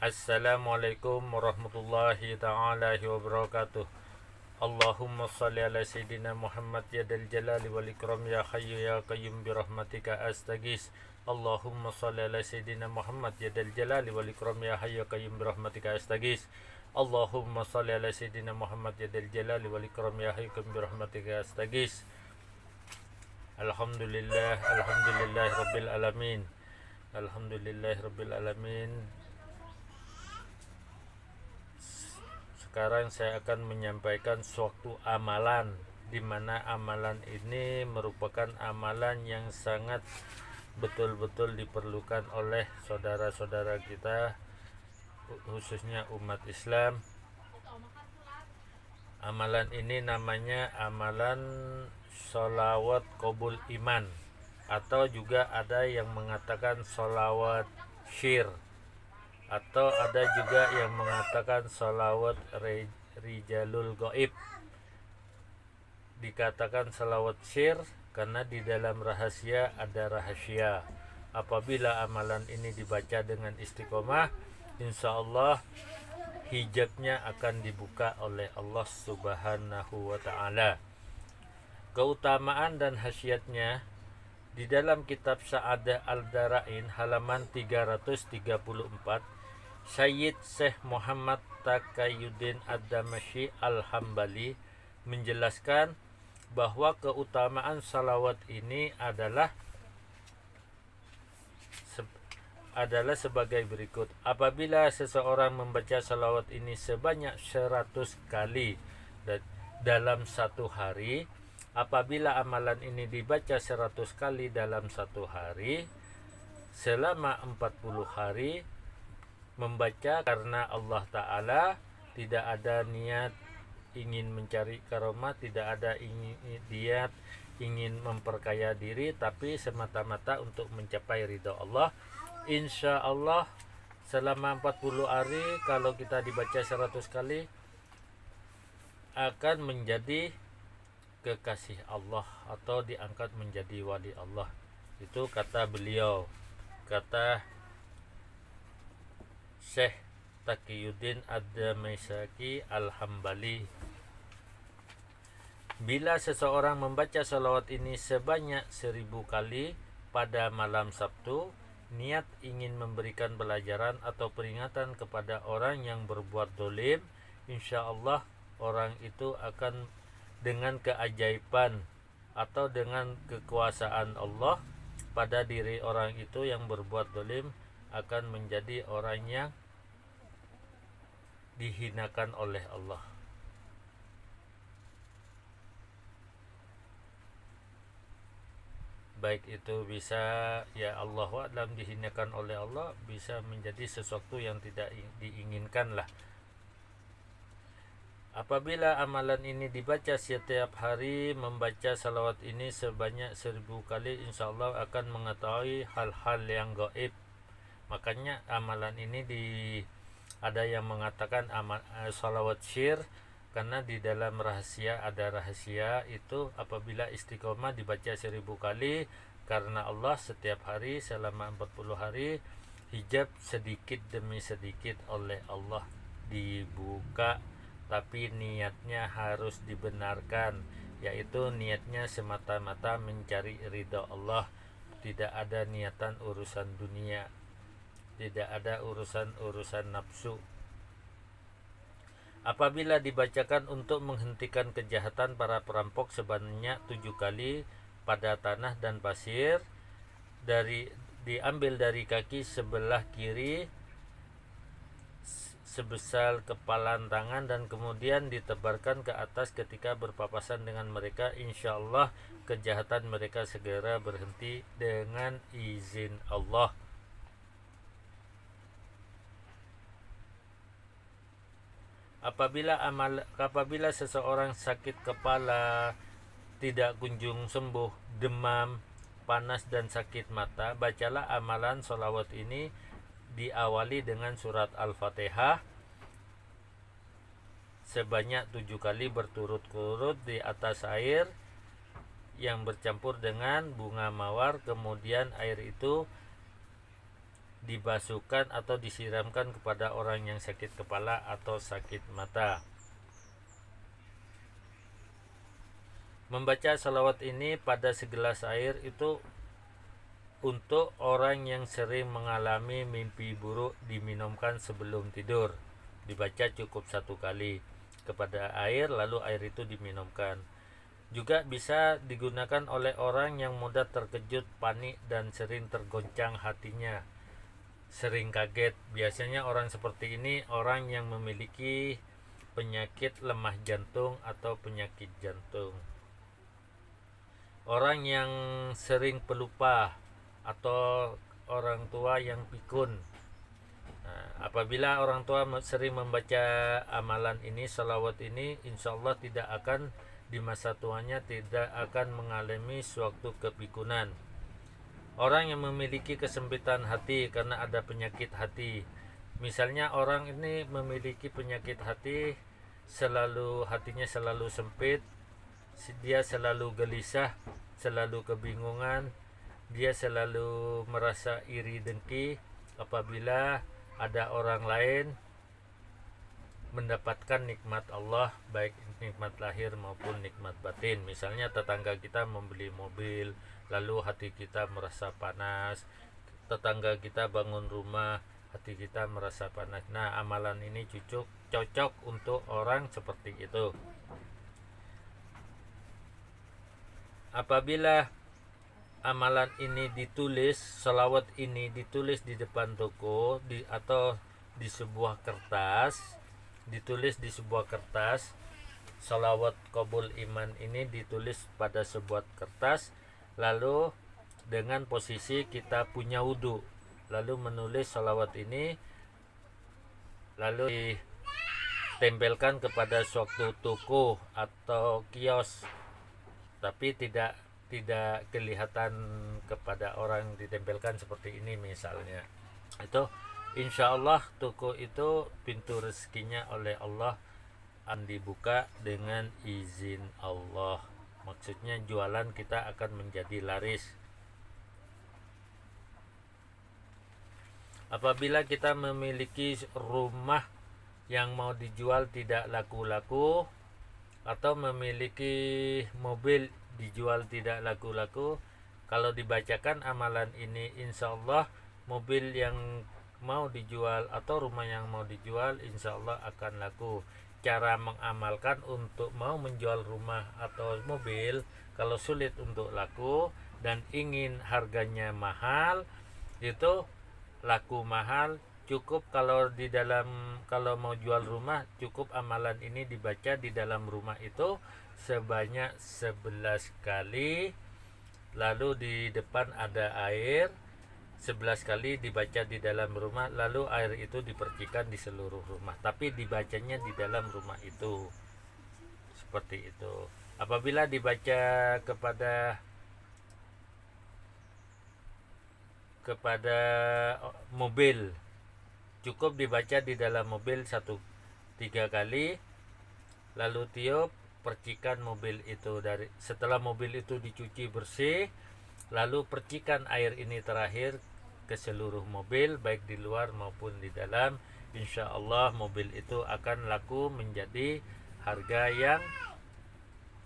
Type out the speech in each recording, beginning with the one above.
Assalamualaikum warahmatullahi ta'ala wabarakatuh. Allahumma salli ala Sayyidina Muhammad ya dal jalali wal ikram ya hayyu ya qayyum bi rahmatika astaghis. Allahumma salli ala Sayyidina Muhammad ya dal jalali wal ikram ya hayyu ya qayyum bi rahmatika astaghis. Allahumma salli ala Sayyidina Muhammad ya dal jalali wal ikram ya hayyu ya qayyum bi rahmatika astaghis. Alhamdulillah rabbil alamin. Alhamdulillah rabbil alamin. Sekarang saya akan menyampaikan suatu amalan, di mana amalan ini merupakan amalan yang sangat betul-betul diperlukan oleh saudara-saudara kita, khususnya umat Islam. Amalan ini namanya amalan sholawat qabul iman, atau juga ada yang mengatakan sholawat syir, atau ada juga yang mengatakan sholawat rijalul gaib. Dikatakan sholawat syir karena di dalam rahasia ada rahasia. Apabila amalan ini dibaca dengan istiqomah, insya Allah hijabnya akan dibuka oleh Allah Subhanahu wa ta'ala. Keutamaan dan khasiatnya di dalam kitab Sa'adah Al-Darain halaman 334, Sayyid Syekh Muhammad Taqiyuddin Ad-Damashqi Al-Hambali menjelaskan bahwa keutamaan salawat ini adalah sebagai berikut. Apabila seseorang membaca salawat ini sebanyak 100 kali dalam satu hari, apabila amalan ini dibaca 100 kali dalam satu hari, selama 40 hari membaca karena Allah Ta'ala, tidak ada niat ingin mencari karomah, tidak ada niat ingin memperkaya diri, tapi semata-mata untuk mencapai ridha Allah. Insya Allah selama 40 hari kalau kita dibaca 100 kali akan menjadi kekasih Allah atau diangkat menjadi wali Allah. Itu kata beliau, kata Syekh Taqiyuddin Ad-Damashqi Al-Hambali. Bila seseorang membaca salawat ini sebanyak 1000 kali pada malam Sabtu, niat ingin memberikan pelajaran atau peringatan kepada orang yang berbuat dolim, insya Allah orang itu akan dengan keajaiban atau dengan kekuasaan Allah pada diri orang itu yang berbuat dolim akan menjadi orang yang dihinakan oleh Allah. Baik itu bisa, ya Allahu a'lam, dihinakan oleh Allah, bisa menjadi sesuatu yang tidak diinginkan lah. Apabila amalan ini dibaca setiap hari, membaca salawat ini sebanyak 1000 kali, insya Allah akan mengetahui hal-hal yang gaib. Makanya amalan ini ada yang mengatakan salawat syir karena di dalam rahasia ada rahasia. Itu apabila istiqomah dibaca 1000 kali karena Allah setiap hari selama 40 hari, hijab sedikit demi sedikit oleh Allah dibuka, tapi niatnya harus dibenarkan, yaitu niatnya semata-mata mencari ridha Allah, tidak ada niatan urusan dunia, tidak ada urusan nafsu. Apabila dibacakan untuk menghentikan kejahatan para perampok sebanyak 7 kali pada tanah dan pasir, diambil dari kaki sebelah kiri sebesar kepalan tangan dan kemudian ditebarkan ke atas ketika berpapasan dengan mereka, insya Allah kejahatan mereka segera berhenti dengan izin Allah. Apabila seseorang sakit kepala, tidak kunjung sembuh, demam, panas dan sakit mata, bacalah amalan sholawat ini diawali dengan surat Al-Fatihah sebanyak 7 kali berturut-turut di atas air yang bercampur dengan bunga mawar. Kemudian air itu dibasuhkan atau disiramkan kepada orang yang sakit kepala atau sakit mata. Membaca salawat ini pada segelas air itu untuk orang yang sering mengalami mimpi buruk diminumkan sebelum tidur. Dibaca cukup 1 kali kepada air, lalu air itu diminumkan. Juga bisa digunakan oleh orang yang mudah terkejut, panik, dan sering tergoncang hatinya, sering kaget. Biasanya orang seperti ini orang yang memiliki penyakit lemah jantung atau penyakit jantung. Orang yang sering pelupa atau orang tua yang pikun. Apabila orang tua sering membaca amalan ini, salawat ini, insya Allah tidak akan di masa tuanya tidak akan mengalami suatu kepikunan. Orang yang memiliki kesempitan hati karena ada penyakit hati, misalnya orang ini memiliki penyakit hati, hatinya selalu sempit, dia selalu gelisah, selalu kebingungan, dia selalu merasa iri dengki apabila ada orang lain mendapatkan nikmat Allah, baik nikmat lahir maupun nikmat batin. Misalnya tetangga kita membeli mobil, lalu hati kita merasa panas. Tetangga kita bangun rumah, hati kita merasa panas. Nah, amalan ini cocok untuk orang seperti itu. Apabila amalan ini ditulis, salawat ini ditulis di depan toko atau di sebuah kertas, ditulis di sebuah kertas, salawat qabul iman ini ditulis pada sebuah kertas, lalu dengan posisi kita punya wudu, lalu menulis salawat ini, lalu ditempelkan kepada suatu toko atau kios, tapi tidak kelihatan kepada orang, ditempelkan seperti ini misalnya. Itu insya Allah toko itu pintu rezekinya oleh Allah akan dibuka dengan izin Allah. Maksudnya jualan kita akan menjadi laris. Apabila kita memiliki rumah yang mau dijual tidak laku-laku, atau memiliki mobil dijual tidak laku-laku, kalau dibacakan amalan ini, insya Allah mobil yang mau dijual atau rumah yang mau dijual insya Allah akan laku. Cara mengamalkan untuk mau menjual rumah atau mobil, kalau sulit untuk laku dan ingin harganya mahal, itu laku mahal, cukup kalau mau jual rumah, cukup amalan ini dibaca di dalam rumah itu sebanyak 11 kali, lalu di depan ada air 11 kali dibaca di dalam rumah, lalu air itu dipercikan di seluruh rumah, tapi dibacanya di dalam rumah itu, seperti itu. Apabila dibaca kepada mobil, cukup dibaca di dalam mobil 3 kali, lalu tiup, percikan mobil itu. Setelah mobil itu dicuci bersih, lalu percikan air ini terakhir ke seluruh mobil, baik di luar maupun di dalam. Insya Allah mobil itu akan laku menjadi harga yang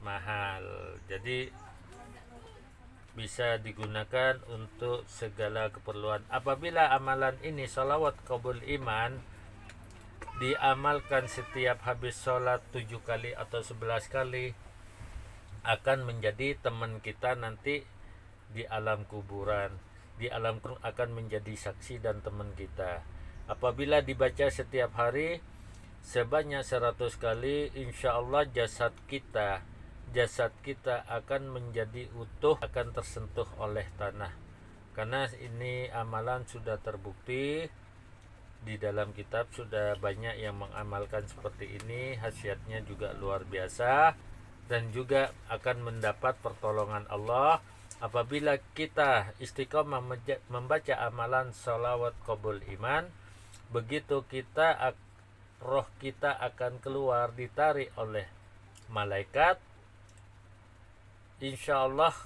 mahal. Jadi bisa digunakan untuk segala keperluan. Apabila amalan ini, salawat qabul iman, diamalkan setiap habis sholat 7 kali atau 11 kali, akan menjadi teman kita nanti di alam kuburan. Di alam kuburan akan menjadi saksi dan teman kita. Apabila dibaca setiap hari sebanyak 100 kali, insya Allah jasad kita akan menjadi utuh, akan tersentuh oleh tanah. Karena ini amalan sudah terbukti di dalam kitab, sudah banyak yang mengamalkan seperti ini, khasiatnya juga luar biasa dan juga akan mendapat pertolongan Allah. Apabila kita istiqomah membaca amalan salawat qabul iman, begitu roh kita akan keluar, ditarik oleh malaikat, insya Allah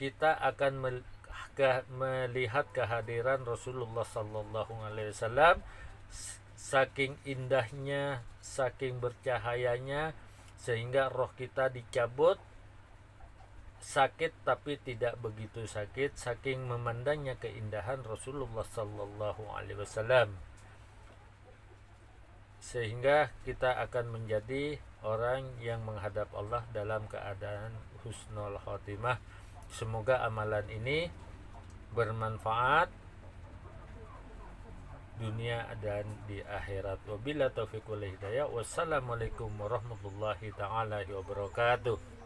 kita akan melihat kehadiran Rasulullah Sallallahu Alaihi Wasallam, saking indahnya, saking bercahayanya, sehingga roh kita dicabut, sakit tapi tidak begitu sakit, saking memandangnya keindahan Rasulullah Sallallahu Alaihi Wasallam, sehingga kita akan menjadi orang yang menghadap Allah dalam keadaan husnul khotimah. Semoga amalan ini bermanfaat dunia dan di akhirat. Wabillahi taufiq wal hidayah. Wassalamualaikum warahmatullahi taala wabarakatuh.